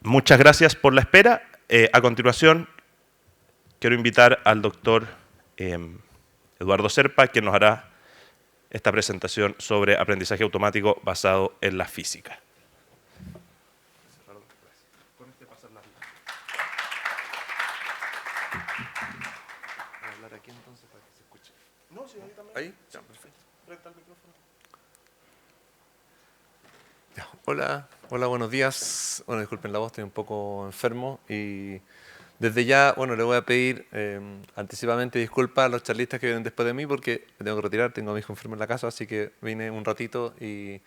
Muchas gracias por la espera. A continuación, quiero invitar al doctor Eduardo Serpa, quien nos hará esta presentación sobre aprendizaje automático basado en la física. ¿Ahí? Ya, perfecto. Ya, hola, buenos días. Bueno, disculpen la voz, estoy un poco enfermo y desde ya, bueno, le voy a pedir anticipadamente disculpas a los charlistas que vienen después de mí porque me tengo que retirar, tengo a mi hijo enfermo en la casa, así que vine un ratito y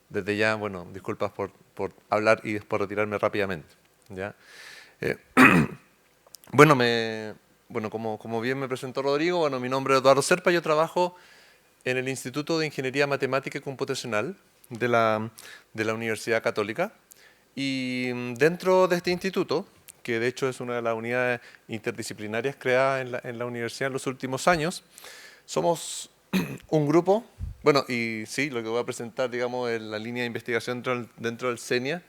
desde ya, bueno, disculpas por hablar y después retirarme rápidamente. ¿Ya? Eh, bueno, como bien me presentó Rodrigo, bueno, mi nombre es Eduardo Serpa, yo trabajo en el Instituto de Ingeniería Matemática y Computacional de la Universidad Católica. Y dentro de este instituto, que de hecho es una de las unidades interdisciplinarias creadas en la universidad en los últimos años, somos un grupo, bueno, y sí, lo que voy a presentar, digamos, es la línea de investigación dentro del CENIA,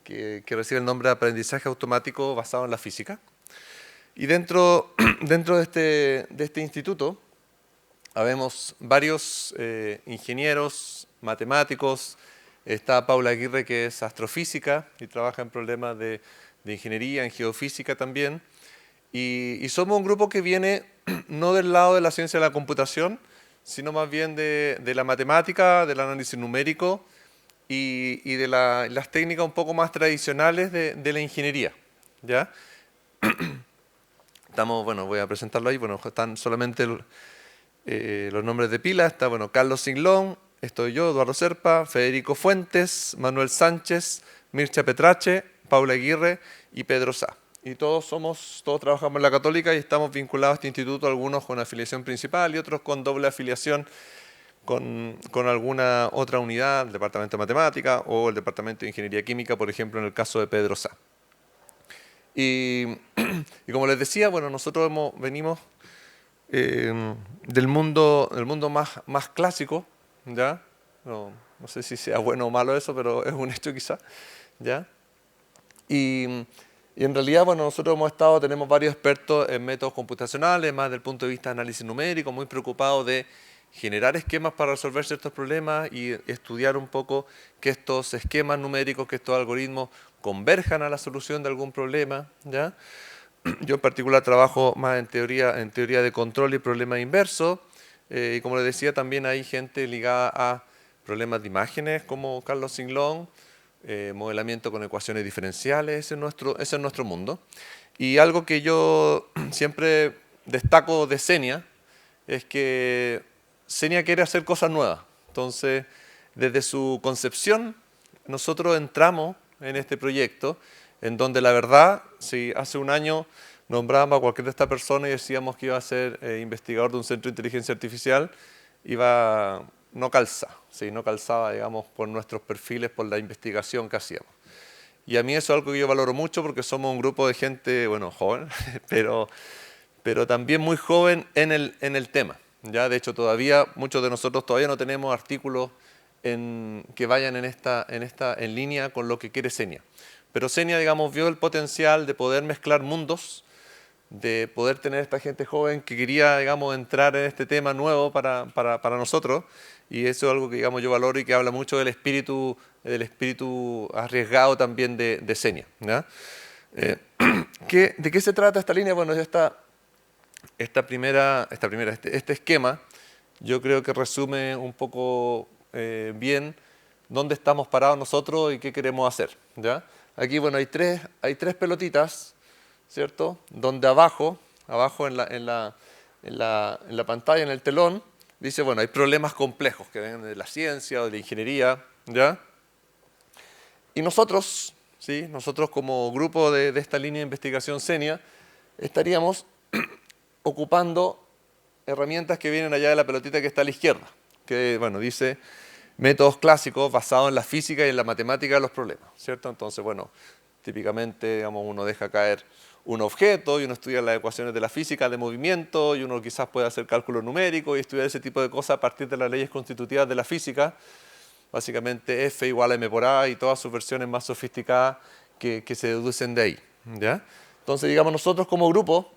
que recibe el nombre de aprendizaje automático basado en la física. Y dentro de este instituto, habemos varios ingenieros, matemáticos. Está Paula Aguirre, que es astrofísica y trabaja en problemas de ingeniería, en geofísica también. Y somos un grupo que viene no del lado de la ciencia de la computación, sino más bien de la matemática, del análisis numérico y de las técnicas un poco más tradicionales de la ingeniería. ¿Ya? Bueno, voy a presentarlo ahí. Bueno, están solamente los nombres de pila. Está, bueno, Carlos Singlón, estoy yo, Eduardo Serpa, Federico Fuentes, Manuel Sánchez, Mircea Petrache, Paula Aguirre y Pedro Sá. Y todos trabajamos en la Católica y estamos vinculados a este instituto, algunos con afiliación principal y otros con doble afiliación con alguna otra unidad, el Departamento de Matemática o el Departamento de Ingeniería Química, por ejemplo, en el caso de Pedro Sá. Y como les decía, bueno, nosotros venimos del mundo más clásico, ¿ya? No sé si sea bueno o malo eso, pero es un hecho quizá, ¿ya? Y en realidad, bueno, nosotros tenemos varios expertos en métodos computacionales, más desde el punto de vista de análisis numérico, muy preocupados de generar esquemas para resolver ciertos problemas y estudiar un poco que estos esquemas numéricos, que estos algoritmos converjan a la solución de algún problema, ¿ya? Yo en particular trabajo más en teoría de control y problemas inversos. Y como les decía, también hay gente ligada a problemas de imágenes como Carlos Singlón, modelamiento con ecuaciones diferenciales, ese es nuestro mundo. Y algo que yo siempre destaco de CENIA es que CENIA quiere hacer cosas nuevas. Entonces, desde su concepción, nosotros entramos en este proyecto en donde la verdad, si hace un año nombrábamos a cualquier de estas personas y decíamos que iba a ser investigador de un centro de inteligencia artificial, no calzaba, digamos, por nuestros perfiles, por la investigación que hacíamos. Y a mí eso es algo que yo valoro mucho porque somos un grupo de gente, bueno, joven, pero también muy joven en el tema. ¿Ya? De hecho, muchos de nosotros todavía no tenemos artículos que vayan en línea con lo que quiere CENIA. Pero CENIA, digamos, vio el potencial de poder mezclar mundos, de poder tener esta gente joven que quería, digamos, entrar en este tema nuevo para nosotros. Y eso es algo que, digamos, yo valoro y que habla mucho del espíritu arriesgado también de CENIA. ¿Ya? ¿De qué se trata esta línea? Bueno, este esquema, yo creo que resume un poco bien dónde estamos parados nosotros y qué queremos hacer. ¿Ya? Aquí, bueno, hay tres pelotitas, ¿cierto? Donde abajo en la pantalla, en el telón, dice, bueno, hay problemas complejos que vienen de la ciencia o de la ingeniería, ¿ya? Y nosotros, ¿sí? Nosotros como grupo de esta línea de investigación CENIA, estaríamos ocupando herramientas que vienen allá de la pelotita que está a la izquierda, que, bueno, dice métodos clásicos basados en la física y en la matemática de los problemas, ¿cierto? Entonces, bueno, típicamente, digamos, uno deja caer un objeto y uno estudia las ecuaciones de la física de movimiento y uno quizás puede hacer cálculo numérico y estudiar ese tipo de cosas a partir de las leyes constitutivas de la física, básicamente F igual a M por A y todas sus versiones más sofisticadas que se deducen de ahí, ¿ya? Entonces, digamos, nosotros como grupo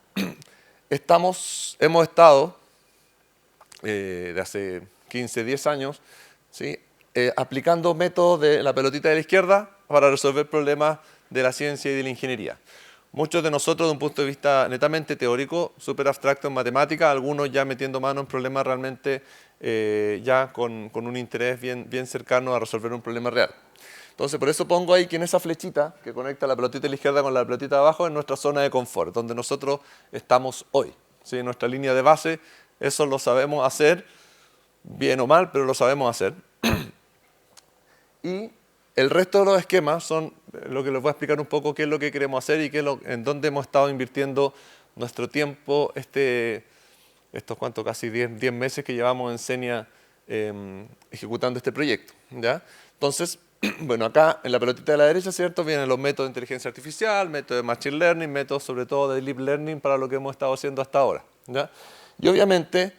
hemos estado de hace 15, 10 años, ¿sí? Aplicando métodos de la pelotita de la izquierda para resolver problemas de la ciencia y de la ingeniería. Muchos de nosotros, de un punto de vista netamente teórico, súper abstracto en matemática, algunos ya metiendo mano en problemas realmente ya con un interés bien cercano a resolver un problema real. Entonces, por eso pongo ahí que en esa flechita que conecta la pelotita de la izquierda con la pelotita de abajo es nuestra zona de confort, donde nosotros estamos hoy. ¿Sí? Nuestra línea de base, eso lo sabemos hacer, bien o mal, pero lo sabemos hacer. Y el resto de los esquemas son lo que les voy a explicar un poco qué es lo que queremos hacer y en dónde hemos estado invirtiendo nuestro tiempo estos casi 10 meses que llevamos en Senia ejecutando este proyecto, ¿ya? Entonces, bueno, acá en la pelotita de la derecha, ¿cierto? Vienen los métodos de inteligencia artificial, métodos de machine learning, métodos sobre todo de deep learning para lo que hemos estado haciendo hasta ahora, ¿ya? Y obviamente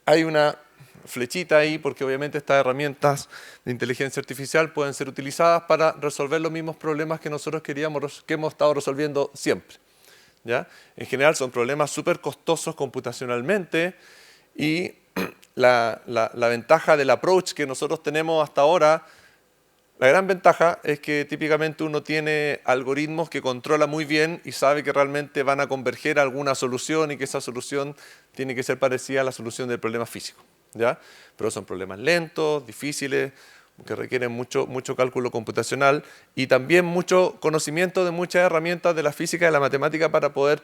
hay una flechita ahí porque obviamente estas herramientas de inteligencia artificial pueden ser utilizadas para resolver los mismos problemas que nosotros que hemos estado resolviendo siempre, ¿ya? En general son problemas súper costosos computacionalmente y la ventaja del approach que nosotros tenemos hasta ahora, la gran ventaja es que típicamente uno tiene algoritmos que controla muy bien y sabe que realmente van a converger a alguna solución y que esa solución tiene que ser parecida a la solución del problema físico, ¿ya? Pero son problemas lentos, difíciles, que requieren mucho cálculo computacional y también mucho conocimiento de muchas herramientas de la física y de la matemática para poder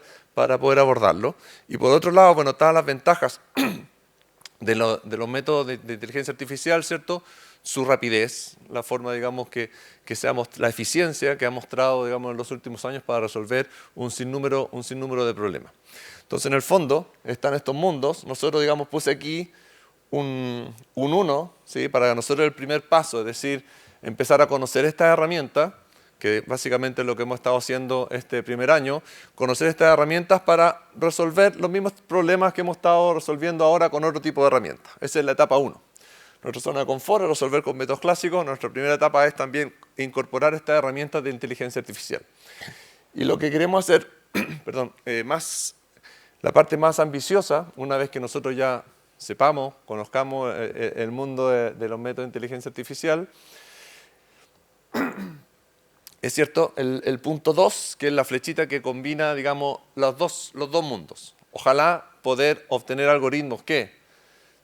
abordarlo. Y por otro lado, bueno, todas las ventajas de los métodos de inteligencia artificial, ¿cierto? Su rapidez, la forma, digamos, la eficiencia que ha mostrado, digamos, en los últimos años para resolver un sinnúmero de problemas. Entonces, en el fondo, están estos mundos. Nosotros, digamos, puse aquí un 1, ¿sí? Para nosotros el primer paso, es decir, empezar a conocer estas herramientas, que básicamente es lo que hemos estado haciendo este primer año, conocer estas herramientas para resolver los mismos problemas que hemos estado resolviendo ahora con otro tipo de herramientas. Esa es la etapa 1. Nuestra zona de confort es resolver con métodos clásicos. Nuestra primera etapa es también incorporar estas herramientas de inteligencia artificial. Y lo que queremos hacer, perdón, la parte más ambiciosa, una vez que nosotros ya sepamos, conozcamos el mundo de los métodos de inteligencia artificial, es cierto, el punto 2, que es la flechita que combina, digamos, los dos mundos. Ojalá poder obtener algoritmos que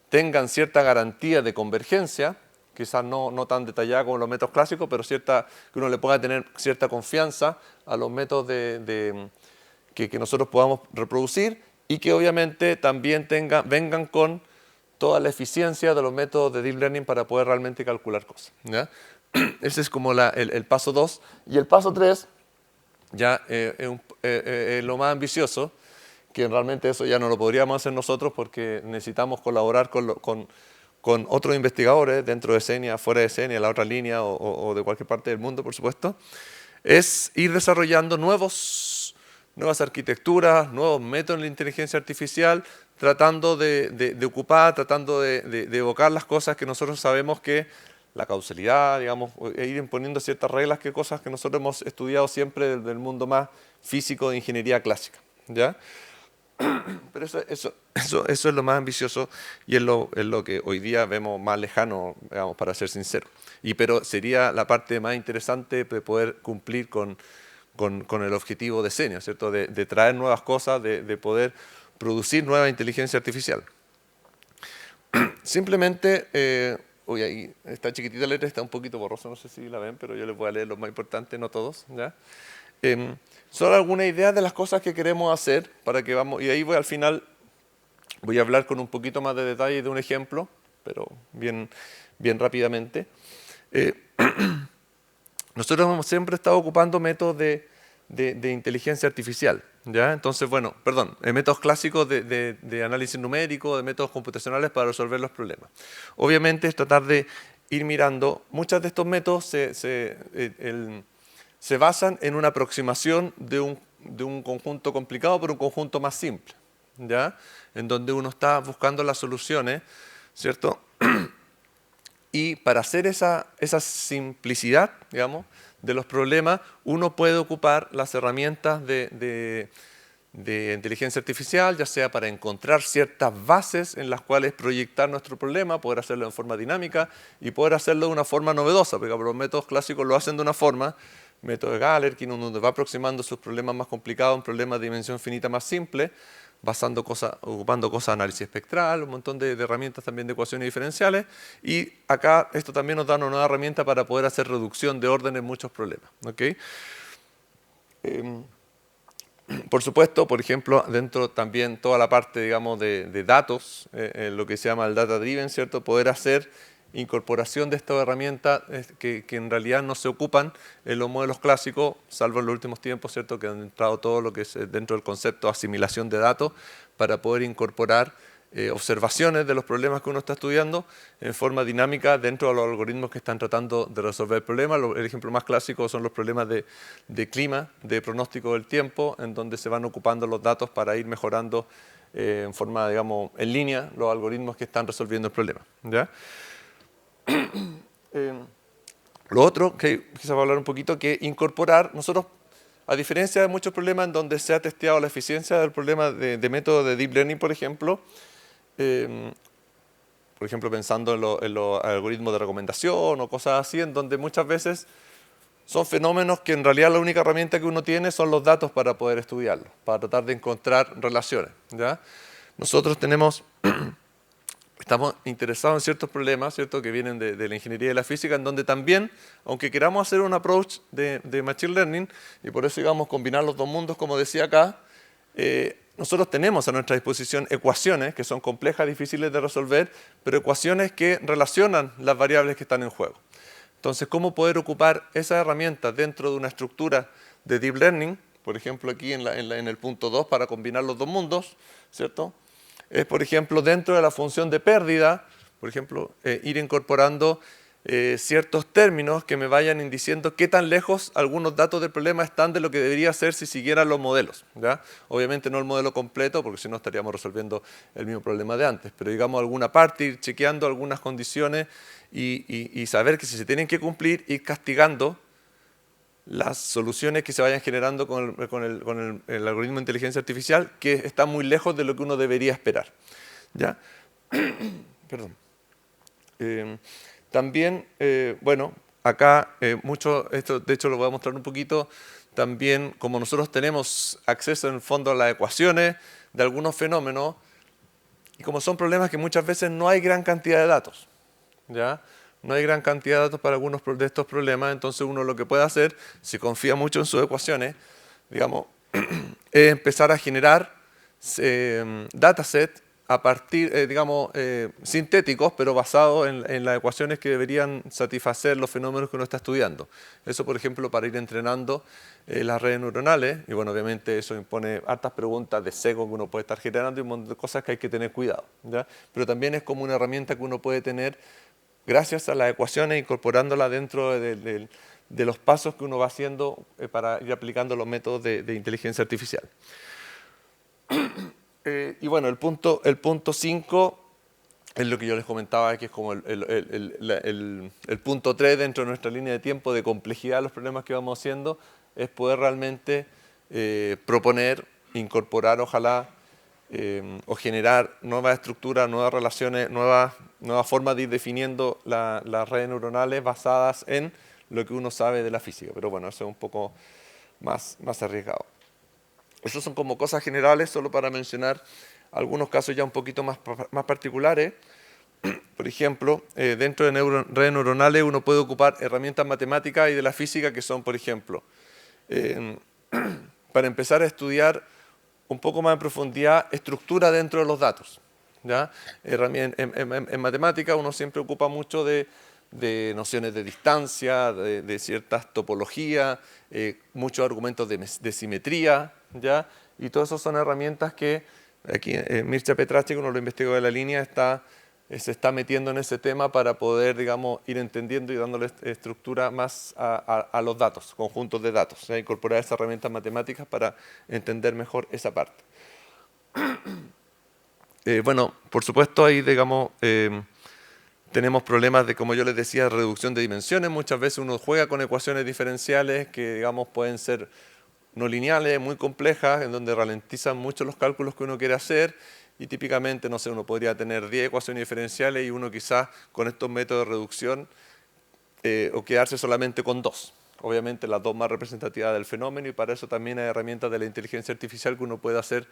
tengan cierta garantía de convergencia, quizás no tan detallada como los métodos clásicos, pero que uno le pueda tener cierta confianza a los métodos que nosotros podamos reproducir y que obviamente también vengan con toda la eficiencia de los métodos de deep learning para poder realmente calcular cosas, ¿ya? Ese es como el paso 2. Y el paso 3 ya es lo más ambicioso, que realmente eso ya no lo podríamos hacer nosotros porque necesitamos colaborar con otros investigadores dentro de Senia, fuera de Senia, la otra línea o de cualquier parte del mundo, por supuesto, es ir desarrollando nuevas arquitecturas, nuevos métodos de inteligencia artificial, tratando de ocupar, tratando de evocar las cosas que nosotros sabemos que la causalidad, digamos, e ir imponiendo ciertas reglas, cosas que nosotros hemos estudiado siempre del mundo más físico de ingeniería clásica, ¿ya? Pero eso es lo más ambicioso y es lo que hoy día vemos más lejano, digamos, para ser sincero. Pero sería la parte más interesante de poder cumplir con el objetivo de Senia, ¿cierto? De traer nuevas cosas, de poder producir nueva inteligencia artificial. Simplemente, ahí esta chiquitita letra está un poquito borrosa, no sé si la ven, pero yo les voy a leer lo más importante, no todos, ¿ya? Solo alguna idea de las cosas que queremos hacer para que y ahí al final voy a hablar con un poquito más de detalle de un ejemplo, pero bien rápidamente. Nosotros hemos siempre estado ocupando métodos de inteligencia artificial, ¿ya? Entonces, bueno, métodos clásicos de análisis numérico, de métodos computacionales para resolver los problemas. Obviamente es tratar de ir mirando, muchos de estos métodos se basan en una aproximación de un conjunto complicado por un conjunto más simple, ¿ya? En donde uno está buscando las soluciones, ¿cierto? Y para hacer esa simplicidad, digamos, de los problemas, uno puede ocupar las herramientas de inteligencia artificial, ya sea para encontrar ciertas bases en las cuales proyectar nuestro problema, poder hacerlo en forma dinámica y poder hacerlo de una forma novedosa, porque los métodos clásicos lo hacen de una forma, método de Galerkin, donde va aproximando sus problemas más complicados a un problema de dimensión finita más simple, ocupando cosas de análisis espectral, un montón de herramientas también de ecuaciones diferenciales, y acá esto también nos da una nueva herramienta para poder hacer reducción de orden en muchos problemas. ¿Okay? Por supuesto, por ejemplo, dentro también toda la parte, digamos, de datos, lo que se llama el data driven, ¿cierto? Poder hacer incorporación de estas herramientas que en realidad no se ocupan en los modelos clásicos, salvo en los últimos tiempos, ¿cierto? Que han entrado todo lo que es dentro del concepto de asimilación de datos para poder incorporar observaciones de los problemas que uno está estudiando en forma dinámica dentro de los algoritmos que están tratando de resolver el problema. El ejemplo más clásico son los problemas de clima, de pronóstico del tiempo, en donde se van ocupando los datos para ir mejorando en forma, digamos, en línea los algoritmos que están resolviendo el problema. ¿Ya? Lo otro que quisiera hablar un poquito, que incorporar, nosotros, a diferencia de muchos problemas en donde se ha testeado la eficiencia del problema de método de Deep Learning, por ejemplo, pensando en los algoritmos de recomendación o cosas así, en donde muchas veces son fenómenos que en realidad la única herramienta que uno tiene son los datos para poder estudiarlos, para tratar de encontrar relaciones. ¿Ya? Nosotros estamos interesados en ciertos problemas, ¿cierto?, que vienen de la ingeniería y de la física, en donde también, aunque queramos hacer un approach de Machine Learning, y por eso íbamos a combinar los dos mundos, como decía acá, nosotros tenemos a nuestra disposición ecuaciones que son complejas, difíciles de resolver, pero ecuaciones que relacionan las variables que están en juego. Entonces, ¿cómo poder ocupar esas herramientas dentro de una estructura de Deep Learning? Por ejemplo, aquí en el punto 2, para combinar los dos mundos, ¿cierto? Es, por ejemplo, dentro de la función de pérdida, por ejemplo, ir incorporando ciertos términos que me vayan diciendo qué tan lejos algunos datos del problema están de lo que debería ser si siguieran los modelos. ¿Ya? Obviamente no el modelo completo, porque si no estaríamos resolviendo el mismo problema de antes, pero digamos alguna parte, ir chequeando algunas condiciones y saber que si se tienen que cumplir, ir castigando las soluciones que se vayan generando con el algoritmo de inteligencia artificial, que está muy lejos de lo que uno debería esperar. ¿Ya? Perdón. También, bueno, acá esto de hecho lo voy a mostrar un poquito, también como nosotros tenemos acceso en el fondo a las ecuaciones de algunos fenómenos, y como son problemas que muchas veces no hay gran cantidad de datos, ¿ya? No hay gran cantidad de datos para algunos de estos problemas, entonces uno lo que puede hacer, si confía mucho en sus ecuaciones, digamos, es empezar a generar datasets a partir, digamos, sintéticos, pero basados en las ecuaciones que deberían satisfacer los fenómenos que uno está estudiando. Eso, por ejemplo, para ir entrenando las redes neuronales, y bueno, obviamente eso impone hartas preguntas de sesgo que uno puede estar generando y un montón de cosas que hay que tener cuidado, ¿ya? Pero también es como una herramienta que uno puede tener gracias a las ecuaciones, incorporándolas dentro de los pasos que uno va haciendo para ir aplicando los métodos de inteligencia artificial. Y bueno, el punto 5 es lo que yo les comentaba, que es como el punto 3 dentro de nuestra línea de tiempo de complejidad de los problemas que vamos haciendo, es poder realmente proponer, incorporar, ojalá, o generar nuevas estructuras, nuevas relaciones, nuevas formas de ir definiendo las redes neuronales basadas en lo que uno sabe de la física. Pero bueno, eso es un poco más arriesgado. Esas son como cosas generales, solo para mencionar algunos casos ya un poquito más particulares. Por ejemplo, dentro de redes neuronales uno puede ocupar herramientas matemáticas y de la física que son, por ejemplo, para empezar a estudiar un poco más en profundidad estructura dentro de los datos. ¿Ya? En matemática uno siempre ocupa mucho de nociones de distancia, de ciertas topologías, muchos argumentos de simetría, ¿ya? Y todas esas son herramientas que aquí Mircea Petracek, uno lo investigó de la línea, se está metiendo en ese tema para poder, digamos, ir entendiendo y dándole estructura más a los datos, conjuntos de datos, ¿ya? Incorporar esas herramientas matemáticas para entender mejor esa parte. Bueno, por supuesto, ahí, digamos, Tenemos problemas de, como yo les decía, reducción de dimensiones. Muchas veces uno juega con ecuaciones diferenciales que, digamos, pueden ser no lineales, muy complejas, en donde ralentizan mucho los cálculos que uno quiere hacer. Y típicamente, no sé, uno podría tener 10 ecuaciones diferenciales y uno quizás con estos métodos de reducción o quedarse solamente con 2. Obviamente las 2 más representativas del fenómeno, y para eso también hay herramientas de la inteligencia artificial que uno puede hacer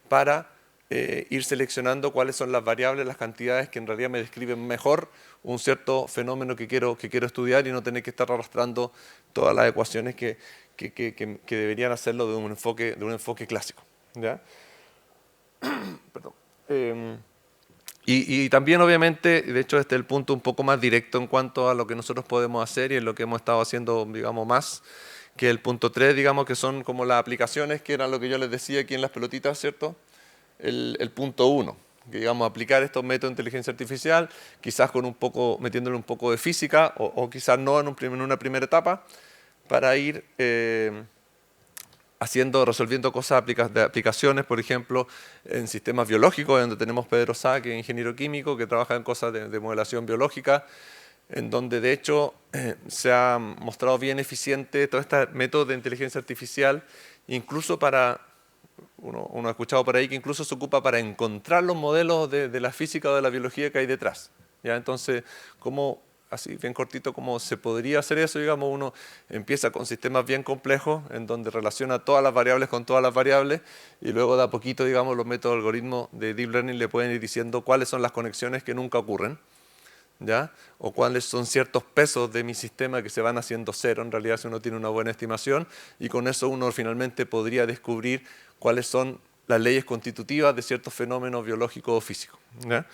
para ir seleccionando cuáles son las variables, las cantidades que en realidad me describen mejor un cierto fenómeno que quiero estudiar, y no tener que estar arrastrando todas las ecuaciones que deberían hacerlo de un enfoque clásico. ¿Ya? Perdón. Y también, obviamente, de hecho, este es el punto un poco más directo en cuanto a lo que nosotros podemos hacer y en lo que hemos estado haciendo, digamos, más que el punto 3, digamos, que son como las aplicaciones, que eran lo que yo les decía aquí en las pelotitas, ¿cierto? El punto 1, que, digamos, aplicar estos métodos de inteligencia artificial, quizás con metiéndole un poco de física, o quizás no en una primera etapa, para ir resolviendo cosas de aplicaciones, por ejemplo, en sistemas biológicos, donde tenemos Pedro Sá, que es ingeniero químico, que trabaja en cosas de modelación biológica, en donde de hecho se ha mostrado bien eficiente todo este método de inteligencia artificial, incluso uno ha escuchado por ahí que incluso se ocupa para encontrar los modelos de la física o de la biología que hay detrás. ¿Ya? Entonces, así bien cortito, cómo se podría hacer eso, digamos, uno empieza con sistemas bien complejos en donde relaciona todas las variables con todas las variables, y luego de a poquito, digamos, los métodos de algoritmos de Deep Learning le pueden ir diciendo cuáles son las conexiones que nunca ocurren, ¿ya? O cuáles son ciertos pesos de mi sistema que se van haciendo cero, en realidad, si uno tiene una buena estimación, y con eso uno finalmente podría descubrir cuáles son las leyes constitutivas de ciertos fenómenos biológicos o físicos. ¿Ya?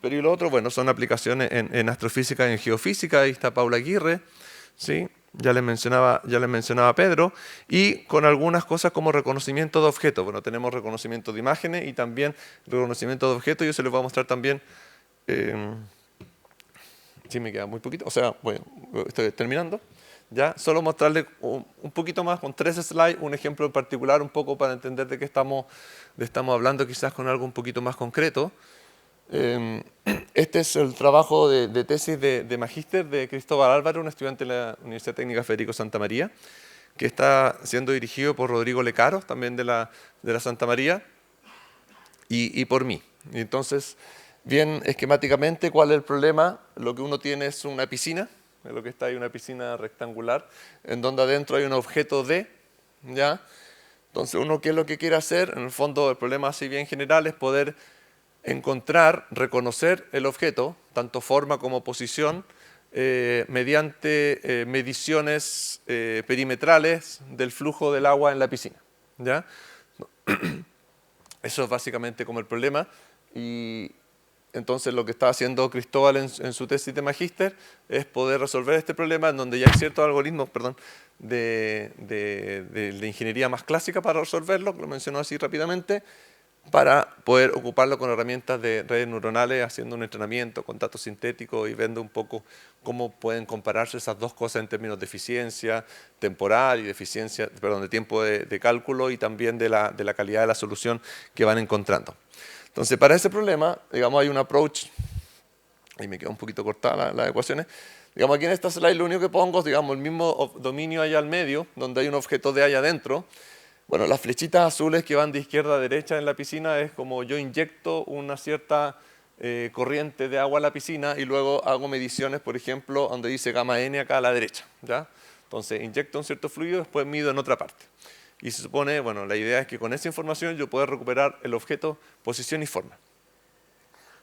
Pero y lo otro, bueno, son aplicaciones en astrofísica y en geofísica. Ahí está Paula Aguirre, ¿sí? Ya les mencionaba Pedro, y con algunas cosas como reconocimiento de objetos. Bueno, tenemos reconocimiento de imágenes y también reconocimiento de objetos. Yo se los voy a mostrar también. Sí, me queda muy poquito. O sea, bueno, estoy terminando. Ya, solo mostrarles un poquito más, con 3 slides, un ejemplo en particular, un poco para entender de qué estamos hablando, quizás con algo un poquito más concreto. Este es el trabajo de tesis de magíster de Cristóbal Álvaro, un estudiante de la Universidad Técnica Federico Santa María, que está siendo dirigido por Rodrigo Lecaros, también de la Santa María, y por mí. Y entonces, bien esquemáticamente, ¿cuál es el problema? Lo que uno tiene es una piscina, es lo que está ahí, una piscina rectangular, en donde adentro hay un objeto D, ¿ya? Entonces, uno, ¿qué es lo que quiere hacer? En el fondo, el problema así bien general es poder reconocer el objeto, tanto forma como posición, mediante mediciones perimetrales del flujo del agua en la piscina. ¿Ya? Eso es básicamente como el problema. Y entonces lo que está haciendo Cristóbal en su tesis de magíster es poder resolver este problema, en donde ya hay ciertos algoritmos de ingeniería más clásica para resolverlo, lo mencionó así rápidamente, para poder ocuparlo con herramientas de redes neuronales, haciendo un entrenamiento con datos sintéticos y viendo un poco cómo pueden compararse esas dos cosas en términos de eficiencia temporal y de de tiempo de cálculo, y también de la calidad de la solución que van encontrando. Entonces, para ese problema, digamos, hay un approach, ahí me queda un poquito cortada las ecuaciones. Digamos, aquí en esta slide lo único que pongo es, digamos, el mismo dominio allá al medio, donde hay un objeto de allá adentro. Bueno, las flechitas azules que van de izquierda a derecha en la piscina es como yo inyecto una cierta corriente de agua a la piscina, y luego hago mediciones, por ejemplo, donde dice gamma n acá a la derecha. ¿Ya? Entonces, inyecto un cierto fluido, después mido en otra parte. Y se supone, bueno, la idea es que con esa información yo pueda recuperar el objeto, posición y forma.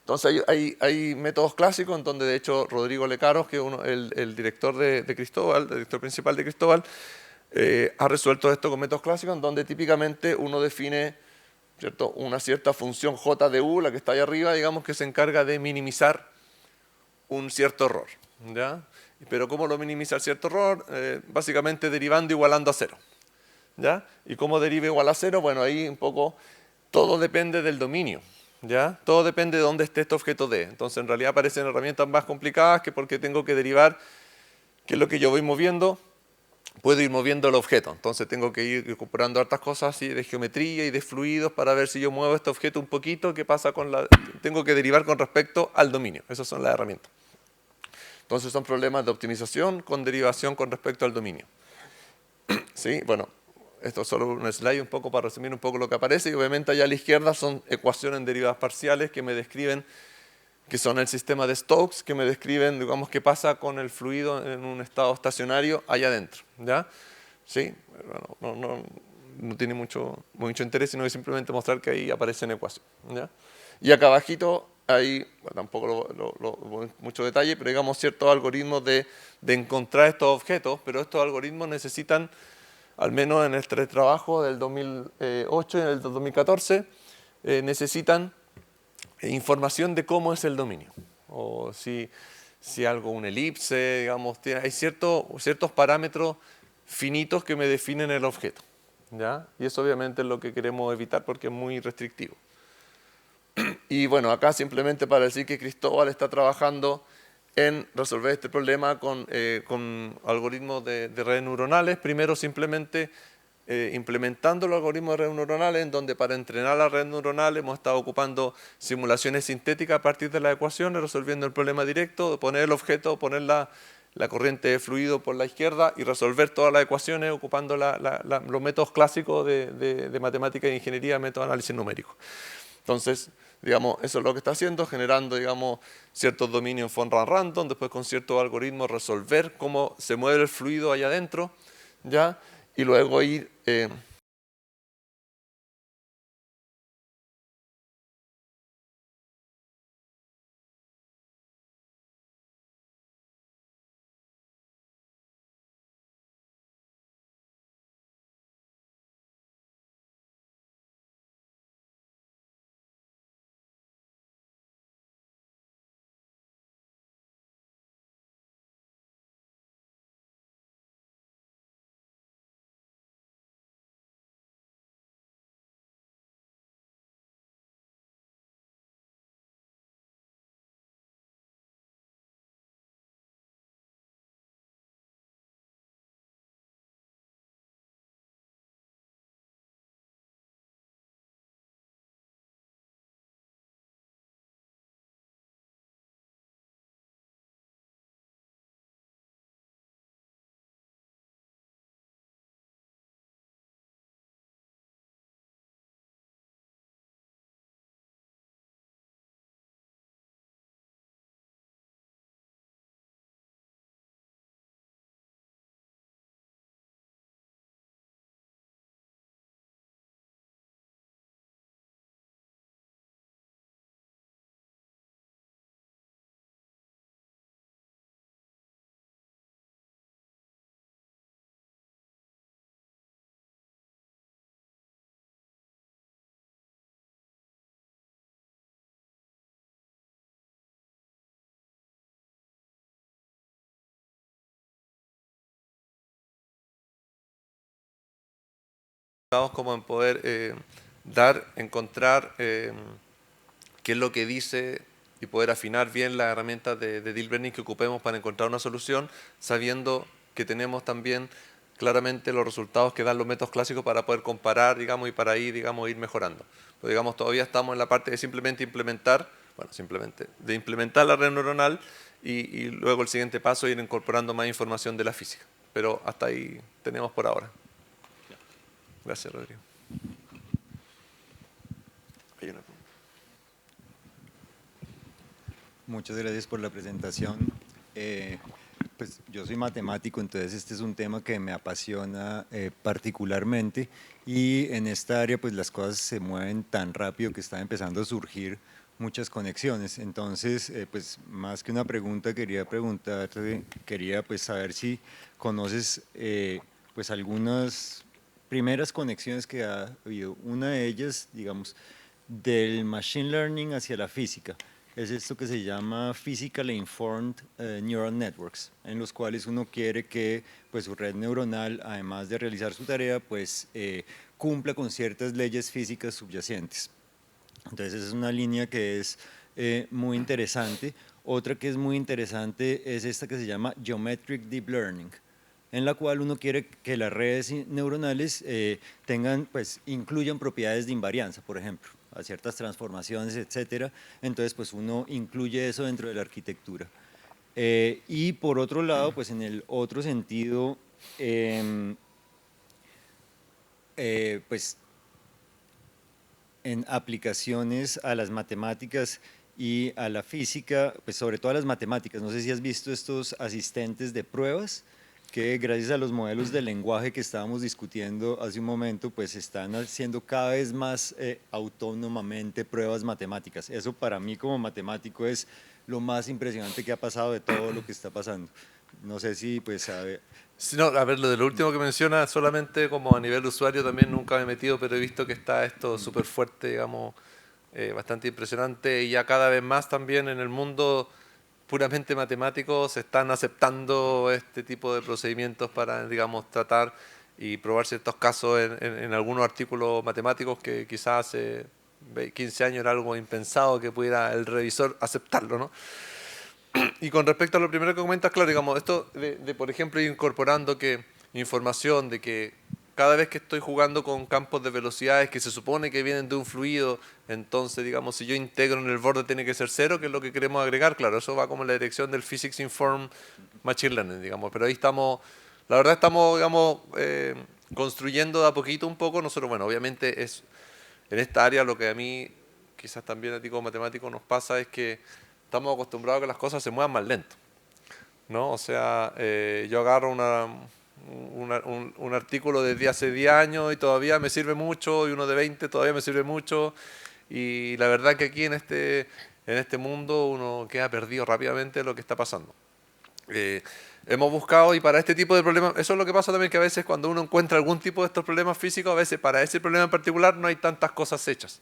Entonces, hay métodos clásicos en donde, de hecho, Rodrigo Lecaros, que es el director de Cristóbal, el director principal de Cristóbal, ha resuelto esto con métodos clásicos, en donde típicamente uno define, ¿cierto?, una cierta función j de u, la que está ahí arriba, digamos, que se encarga de minimizar un cierto error. ¿Ya? Pero ¿cómo lo minimiza el cierto error? Básicamente derivando igualando a cero. ¿Ya? ¿Y cómo deriva igual a cero? Bueno, ahí un poco todo depende del dominio. ¿Ya? Todo depende de dónde esté este objeto D. Entonces, en realidad aparecen herramientas más complicadas, que porque tengo que derivar qué es lo que yo voy moviendo puedo ir moviendo el objeto. Entonces tengo que ir incorporando hartas cosas así de geometría y de fluidos para ver si yo muevo este objeto un poquito, qué pasa con la... Tengo que derivar con respecto al dominio. Esas son las herramientas. Entonces son problemas de optimización con derivación con respecto al dominio. ¿Sí? Bueno, esto es solo un slide un poco para resumir un poco lo que aparece. Y obviamente allá a la izquierda son ecuaciones en derivadas parciales que me describen, que son el sistema de Stokes, que me describen, digamos, qué pasa con el fluido en un estado estacionario allá adentro, ¿ya? Sí, bueno, no tiene mucho interés, sino que simplemente mostrar que ahí aparecen ecuaciones, ¿ya? Y acá abajito hay, bueno, tampoco mucho detalle, pero digamos ciertos algoritmos de encontrar estos objetos, pero estos algoritmos necesitan, al menos en este trabajo del 2008 y en el 2014, necesitan información de cómo es el dominio, o si algo, una elipse, digamos, hay ciertos parámetros finitos que me definen el objeto, ¿ya? Y eso obviamente es lo que queremos evitar porque es muy restrictivo. Y bueno, acá simplemente para decir que Cristóbal está trabajando en resolver este problema con algoritmos de redes neuronales. Primero simplemente implementando los algoritmos de redes neuronales, en donde para entrenar las redes neuronales hemos estado ocupando simulaciones sintéticas a partir de las ecuaciones, resolviendo el problema directo, poner el objeto, poner la corriente de fluido por la izquierda y resolver todas las ecuaciones ocupando los métodos clásicos de matemática e ingeniería, métodos de análisis numérico. Entonces, digamos, eso es lo que está haciendo, generando, digamos, ciertos dominios en forma random, después con ciertos algoritmos resolver cómo se mueve el fluido allá adentro, ¿ya? Y luego ir... como en poder encontrar qué es lo que dice y poder afinar bien las herramientas de deep learning que ocupemos para encontrar una solución, sabiendo que tenemos también claramente los resultados que dan los métodos clásicos para poder comparar, digamos, y para ahí, digamos, ir mejorando. Pues, digamos, todavía estamos en la parte de simplemente implementar, bueno, simplemente, de implementar la red neuronal y luego el siguiente paso es ir incorporando más información de la física. Pero hasta ahí tenemos por ahora. Gracias, Rodrigo. Hay una pregunta. Muchas gracias por la presentación. Pues yo soy matemático, entonces este es un tema que me apasiona particularmente y en esta área pues las cosas se mueven tan rápido que están empezando a surgir muchas conexiones. Entonces, pues más que una pregunta quería pues saber si conoces pues algunas primeras conexiones que ha habido. Una de ellas, digamos, del machine learning hacia la física. Es esto que se llama Physically Informed Neural Networks, en los cuales uno quiere que pues, su red neuronal, además de realizar su tarea, pues cumpla con ciertas leyes físicas subyacentes. Entonces esa es una línea que es muy interesante. Otra que es muy interesante es esta que se llama Geometric Deep Learning. en la cual uno quiere que las redes neuronales tengan, pues, incluyan propiedades de invarianza, por ejemplo, a ciertas transformaciones, etcétera. Entonces, pues uno incluye eso dentro de la arquitectura. Y por otro lado, pues en el otro sentido, pues en aplicaciones a las matemáticas y a la física, pues sobre todo a las matemáticas. No sé si has visto estos asistentes de pruebas que gracias a los modelos de lenguaje que estábamos discutiendo hace un momento, pues están haciendo cada vez más autónomamente pruebas matemáticas. Eso para mí como matemático es lo más impresionante que ha pasado de todo lo que está pasando. No sé si pues Sí, no, a ver, lo de lo último que menciona, solamente como a nivel usuario también nunca me he metido, pero he visto que está esto súper fuerte, digamos, bastante impresionante, y ya cada vez más también en el mundo puramente matemático se están aceptando este tipo de procedimientos para, digamos, tratar y probar ciertos casos en algunos artículos matemáticos que quizás hace 15 años era algo impensado que pudiera el revisor aceptarlo, ¿no? Y con respecto a lo primero que comentas, claro, digamos, esto de, por ejemplo, ir incorporando que información de que cada vez que estoy jugando con campos de velocidades que se supone que vienen de un fluido, entonces, digamos, si yo integro en el borde tiene que ser cero, que es lo que queremos agregar, claro, eso va como en la dirección del Physics Informed Machine Learning, digamos, pero ahí estamos, la verdad estamos, digamos, construyendo de a poquito un poco, nosotros, bueno, obviamente es en esta área lo que a mí, quizás también a ti como matemático nos pasa es que estamos acostumbrados a que las cosas se muevan más lento, ¿no? O sea, yo agarro un artículo desde hace 10 años y todavía me sirve mucho, y uno de 20 todavía me sirve mucho, y la verdad que aquí en este mundo uno queda perdido rápidamente de lo que está pasando. Hemos buscado, y para este tipo de problemas, eso es lo que pasa también, que a veces cuando uno encuentra algún tipo de estos problemas físicos, a veces para ese problema en particular no hay tantas cosas hechas.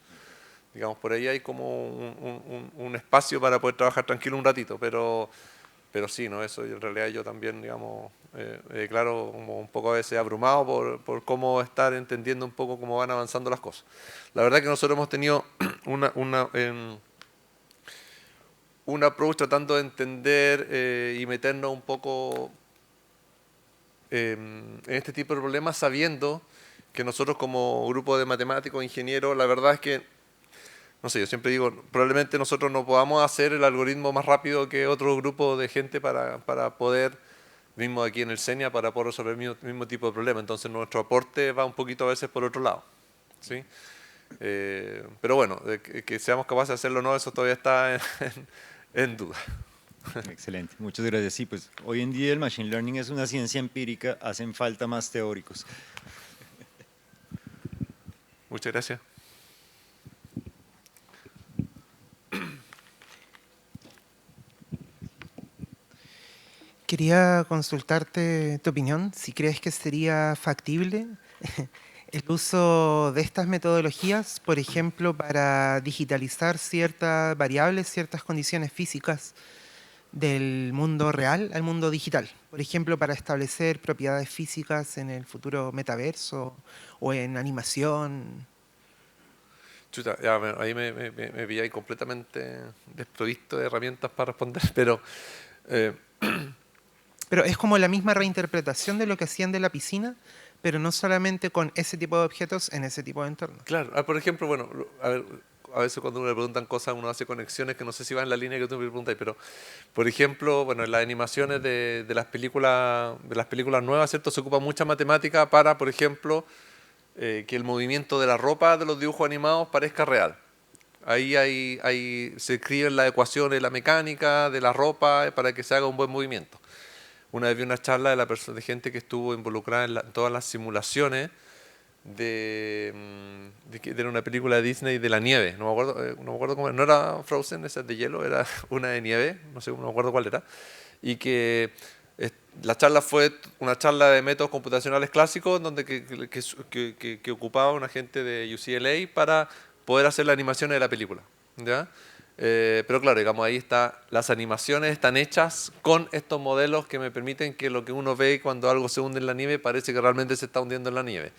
Digamos, por ahí hay como un espacio para poder trabajar tranquilo un ratito, pero sí, ¿no? Eso, y en realidad yo también, digamos, claro, como un poco a veces abrumado por cómo estar entendiendo un poco cómo van avanzando las cosas. La verdad que nosotros hemos tenido un approach tratando de entender y meternos un poco en este tipo de problemas, sabiendo que nosotros como grupo de matemáticos, ingenieros, la verdad es que no sé, yo siempre digo, probablemente nosotros no podamos hacer el algoritmo más rápido que otro grupo de gente para poder, mismo aquí en el SENIA, para poder resolver el mismo tipo de problema. Entonces nuestro aporte va un poquito a veces por otro lado, ¿sí? Pero bueno, que seamos capaces de hacerlo o no, eso todavía está en duda. Excelente, muchas gracias. Sí, pues hoy en día el Machine Learning es una ciencia empírica, hacen falta más teóricos. Muchas gracias. Quería consultarte tu opinión, si crees que sería factible el uso de estas metodologías, por ejemplo, para digitalizar ciertas variables, ciertas condiciones físicas del mundo real al mundo digital. Por ejemplo, para establecer propiedades físicas en el futuro metaverso o en animación. Chuta, ya, ahí me pillé completamente desprovisto de herramientas para responder, pero Pero es como la misma reinterpretación de lo que hacían de la piscina, pero no solamente con ese tipo de objetos en ese tipo de entorno. claro, por ejemplo, bueno, a ver, a veces cuando uno le preguntan cosas, uno hace conexiones que no sé si van en la línea que tú me preguntas, pero por ejemplo, bueno, en las animaciones de las películas nuevas, ¿cierto? Se ocupa mucha matemática para, por ejemplo, que el movimiento de la ropa de los dibujos animados parezca real. Ahí se escriben las ecuaciones, la mecánica de la ropa para que se haga un buen movimiento. Una vez vi una charla de gente que estuvo involucrada en todas las simulaciones de una película de Disney de la nieve. No me acuerdo cómo, no era Frozen, esa de hielo, era una de nieve, no me acuerdo cuál era. Y que la charla fue una charla de métodos computacionales clásicos donde que ocupaba una gente de UCLA para poder hacer la animación de la película, ¿ya? Pero claro, digamos, ahí está, las animaciones están hechas con estos modelos que me permiten que lo que uno ve cuando algo se hunde en la nieve parece que realmente se está hundiendo en la nieve.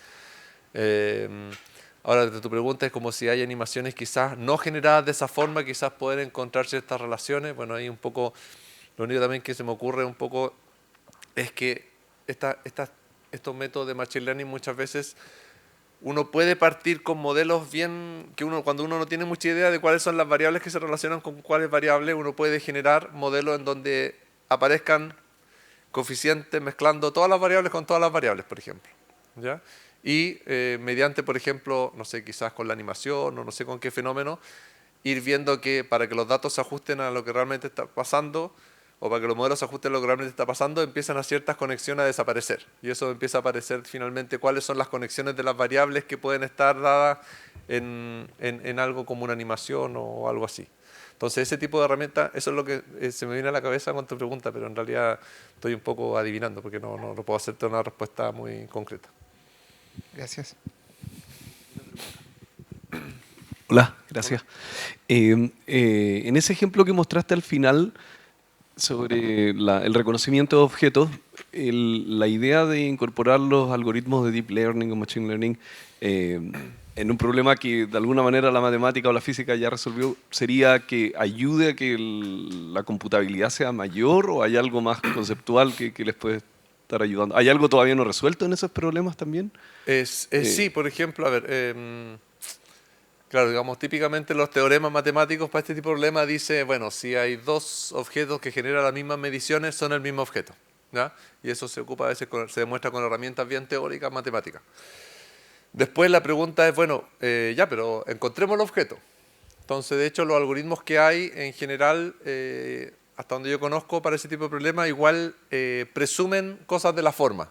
Ahora, tu pregunta es como si hay animaciones quizás no generadas de esa forma, quizás poder encontrar ciertas relaciones. Bueno, ahí un poco, lo único también que se me ocurre un poco es que estos métodos de Machine Learning muchas veces uno puede partir con modelos cuando uno no tiene mucha idea de cuáles son las variables que se relacionan con cuáles variables, uno puede generar modelos en donde aparezcan coeficientes mezclando todas las variables con todas las variables, por ejemplo. ¿Ya? Y mediante, por ejemplo, no sé, quizás con la animación o no sé con qué fenómeno, ir viendo que para que los datos se ajusten a lo que realmente está pasando, o para que los modelos se ajusten a lo que realmente está pasando, empiezan a ciertas conexiones a desaparecer. Y eso empieza a aparecer finalmente cuáles son las conexiones de las variables que pueden estar dadas en algo como una animación o algo así. Entonces ese tipo de herramienta, eso es lo que se me viene a la cabeza con tu pregunta, pero en realidad estoy un poco adivinando porque no puedo hacerte una respuesta muy concreta. Gracias. Hola, gracias. En ese ejemplo que mostraste al final sobre el reconocimiento de objetos, la idea de incorporar los algoritmos de Deep Learning o Machine Learning en un problema que de alguna manera la matemática o la física ya resolvió, ¿sería que ayude a que la computabilidad sea mayor o hay algo más conceptual que les puede estar ayudando? ¿Hay algo todavía no resuelto en esos problemas también? Sí, por ejemplo, a ver, claro, digamos, típicamente los teoremas matemáticos para este tipo de problemas dice, bueno, si hay dos objetos que generan las mismas mediciones, son el mismo objeto, ¿ya? Y eso se ocupa a veces, se demuestra con herramientas bien teóricas matemáticas. Después la pregunta es, bueno, ya, pero encontremos el objeto. Entonces, de hecho, los algoritmos que hay en general, hasta donde yo conozco para ese tipo de problemas, igual presumen cosas de la forma.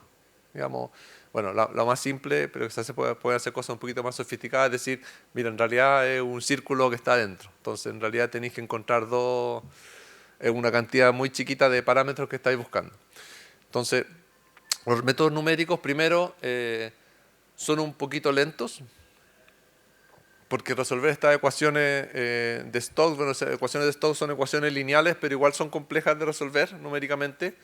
Digamos, bueno, lo más simple, pero quizás se puede hacer cosas un poquito más sofisticadas, es decir, mira, en realidad es un círculo que está adentro. Entonces, en realidad tenéis que encontrar una cantidad muy chiquita de parámetros que estáis buscando. Entonces, los métodos numéricos, primero, son un poquito lentos, porque resolver estas ecuaciones de Stokes, bueno, esas ecuaciones de Stokes son ecuaciones lineales, pero igual son complejas de resolver numéricamente.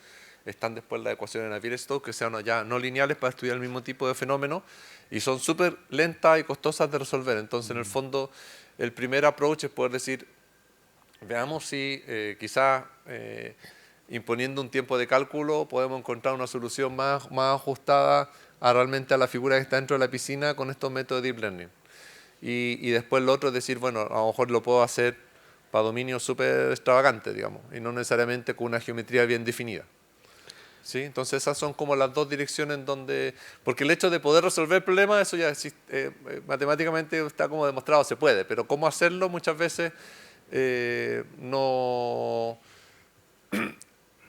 Están después las ecuaciones de Navier-Stokes, que sean ya no lineales para estudiar el mismo tipo de fenómeno, y son súper lentas y costosas de resolver. Entonces, en el fondo, el primer approach es poder decir, veamos si quizás imponiendo un tiempo de cálculo podemos encontrar una solución más ajustada realmente a la figura que está dentro de la piscina con estos métodos de Deep Learning. Y después lo otro es decir, bueno, a lo mejor lo puedo hacer para dominios súper extravagantes, digamos, y no necesariamente con una geometría bien definida. ¿Sí? Entonces esas son como las dos direcciones en donde... Porque el hecho de poder resolver problemas, eso ya existe, matemáticamente está como demostrado, se puede, pero cómo hacerlo muchas veces no...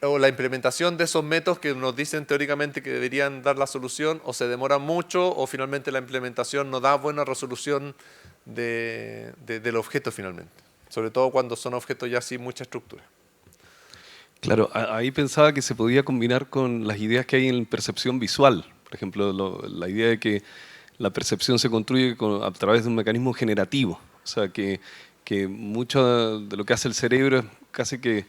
o la implementación de esos métodos que nos dicen teóricamente que deberían dar la solución, o se demora mucho, o finalmente la implementación no da buena resolución del objeto finalmente. Sobre todo cuando son objetos ya sin mucha estructura. Claro, ahí pensaba que se podía combinar con las ideas que hay en percepción visual. Por ejemplo, la idea de que la percepción se construye a través de un mecanismo generativo. O sea, que mucho de lo que hace el cerebro es casi que...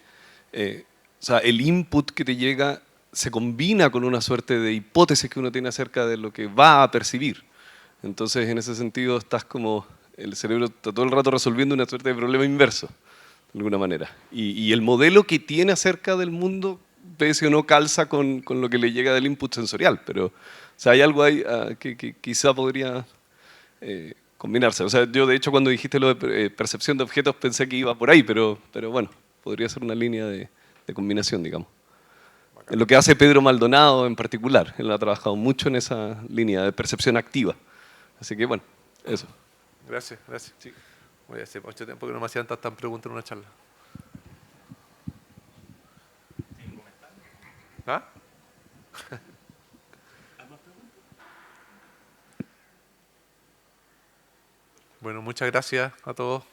o sea, el input que te llega se combina con una suerte de hipótesis que uno tiene acerca de lo que va a percibir. Entonces, en ese sentido, el cerebro está todo el rato resolviendo una suerte de problema inverso, de alguna manera. Y el modelo que tiene acerca del mundo, pese o no, calza con lo que le llega del input sensorial. Pero, o sea, hay algo ahí que quizá podría combinarse. O sea, yo, de hecho, cuando dijiste lo de percepción de objetos, pensé que iba por ahí, pero bueno, podría ser una línea de combinación, digamos. En lo que hace Pedro Maldonado en particular, él ha trabajado mucho en esa línea de percepción activa. Así que bueno, eso. Gracias. Sí. Voy a hacer mucho tiempo que no me hacían tantas preguntas en una charla. ¿Ah? Bueno, muchas gracias a todos.